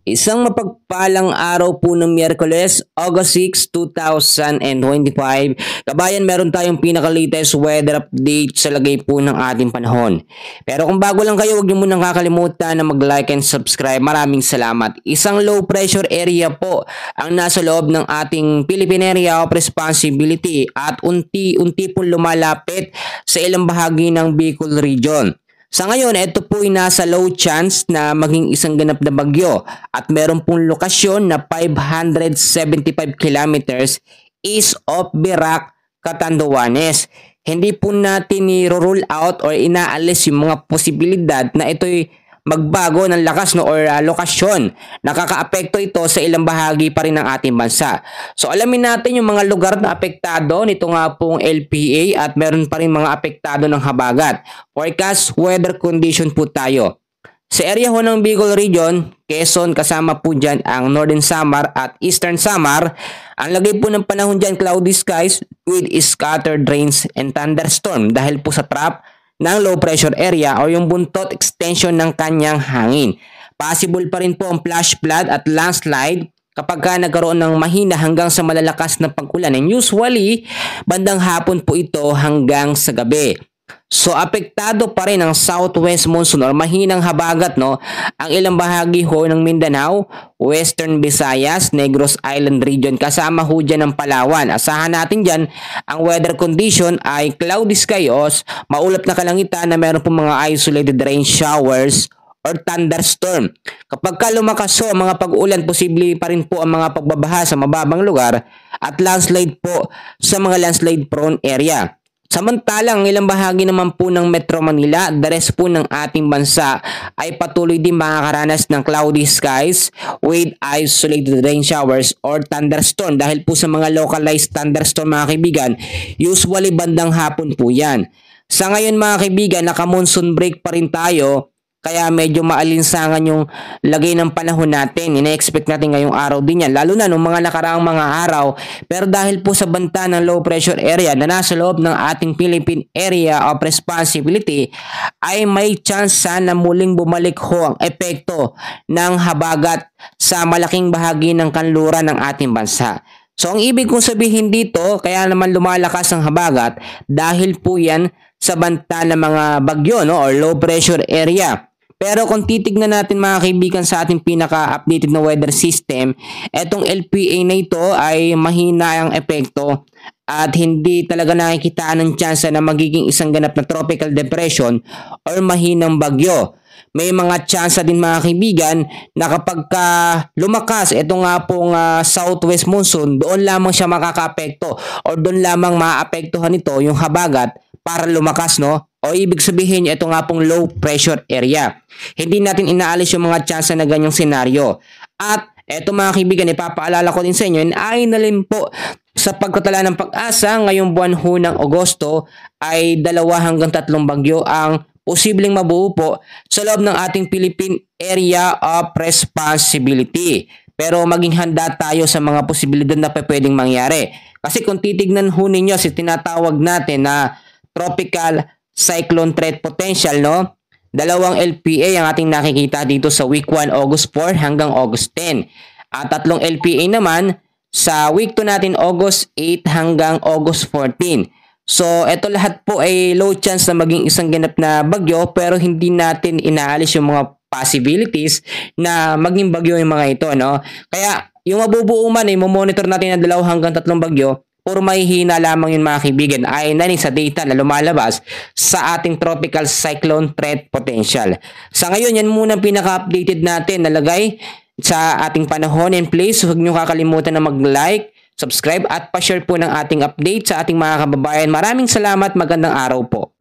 Isang mapagpalang araw po ng Miyerkules, August 6, 2025. Kabayan, meron tayong pinaka-latest weather update sa lagay po ng ating panahon. Pero kung bago lang kayo, huwag niyo munang kakalimutan na mag-like and subscribe. Maraming salamat. Isang low pressure area po ang nasa loob ng ating Philippine Area of Responsibility at unti-unti po lumalapit sa ilang bahagi ng Bicol Region. Sa ngayon, ito po ay nasa low chance na maging isang ganap na bagyo at meron pong lokasyon na 575 kilometers east of Virac, Catanduanes. Hindi po natin i-rule out or inaalis yung mga posibilidad na ito'y magbago ng lakas or lokasyon. Nakakaapekto ito sa ilang bahagi pa rin ng ating bansa. So alamin natin yung mga lugar na apektado nito nga pong LPA at meron pa rin mga apektado ng habagat. Forecast weather condition po tayo. Sa area ho ng Bicol Region, Quezon, kasama po dyan ang Northern Samar at Eastern Samar. Ang lagay po ng panahon dyan, cloudy skies with scattered rains and thunderstorm dahil po sa trap ng low pressure area o yung buntot extension ng kanyang hangin. Possible pa rin po ang flash flood at landslide kapag nagkaroon ng mahina hanggang sa malalakas na pag-ulan. And usually, bandang hapon po ito hanggang sa gabi. So apektado pa rin ang southwest monsoon or mahinang habagat ang ilang bahagi ho ng Mindanao, Western Visayas, Negros Island region kasama ho dyan ng Palawan. Asahan natin dyan ang weather condition ay cloudy skies, maulap na kalangitan na meron po mga isolated rain showers or thunderstorm. Kapag lumakas ho ang mga pag-ulan, posible pa rin po ang mga pagbabaha sa mababang lugar at landslide po sa mga landslide prone area. Samantalang ilang bahagi naman po ng Metro Manila, the rest po ng ating bansa ay patuloy din makakaranas ng cloudy skies with isolated rain showers or thunderstorm. Dahil po sa mga localized thunderstorm mga kaibigan, usually bandang hapon po yan. Sa ngayon mga kaibigan, naka-monsoon break pa rin tayo. Kaya medyo maalinsangan yung lagay ng panahon natin. Ina-expect natin ngayong araw din yan. Lalo na nung mga nakaraang mga araw. Pero dahil po sa banta ng low pressure area na nasa loob ng ating Philippine Area of Responsibility ay may chance na muling bumalik ho ang epekto ng habagat sa malaking bahagi ng kanluran ng ating bansa. So ang ibig kong sabihin dito, kaya naman lumalakas ang habagat dahil po yan sa banta ng mga bagyo or low pressure area. Pero kung titignan natin mga kaibigan sa ating pinaka-updated na weather system, etong LPA na ito ay mahina ang epekto at hindi talaga nakikitaan ng chance na magiging isang ganap na tropical depression or mahinang bagyo. May mga chance din mga kaibigan na kapag lumakas ito nga pong southwest monsoon, doon lamang siya makakaapekto or doon lamang maapektuhan ito yung habagat para lumakas o ibig sabihin ito nga pong low pressure area. Hindi natin inaalis yung mga chance na ganyang senaryo. At eto mga kaibigan, ipapaalala ko din sa inyo, ay nalin po sa pagkatala ng pag-asa ngayong buwan ho ng Agosto ay 2 hanggang 3 bagyo ang posibleng mabuo po sa loob ng ating Philippine Area of Responsibility. Pero maging handa tayo sa mga posibilidad na pwedeng mangyari. Kasi kung titignan ho ninyo si tinatawag natin na tropical cyclone threat potential, 2 LPA ang ating nakikita dito sa week 1 August 4 hanggang August 10. At 3 LPA naman sa week 2 natin August 8 hanggang August 14. So ito lahat po ay low chance na maging isang ganap na bagyo pero hindi natin inaalis yung mga possibilities na maging bagyo yung mga ito, Kaya yung mabubuo man ay monitor natin ng 2 hanggang 3 bagyo. Puro mahihina lamang yun mga kaibigan ay nanin sa data na lumalabas sa ating tropical cyclone threat potential. Sa ngayon, yan muna pinaka-updated natin nalagay sa ating panahon and place. Huwag nyo kakalimutan na mag-like, subscribe at pa-share po ng ating update sa ating mga kababayan. Maraming salamat, magandang araw po.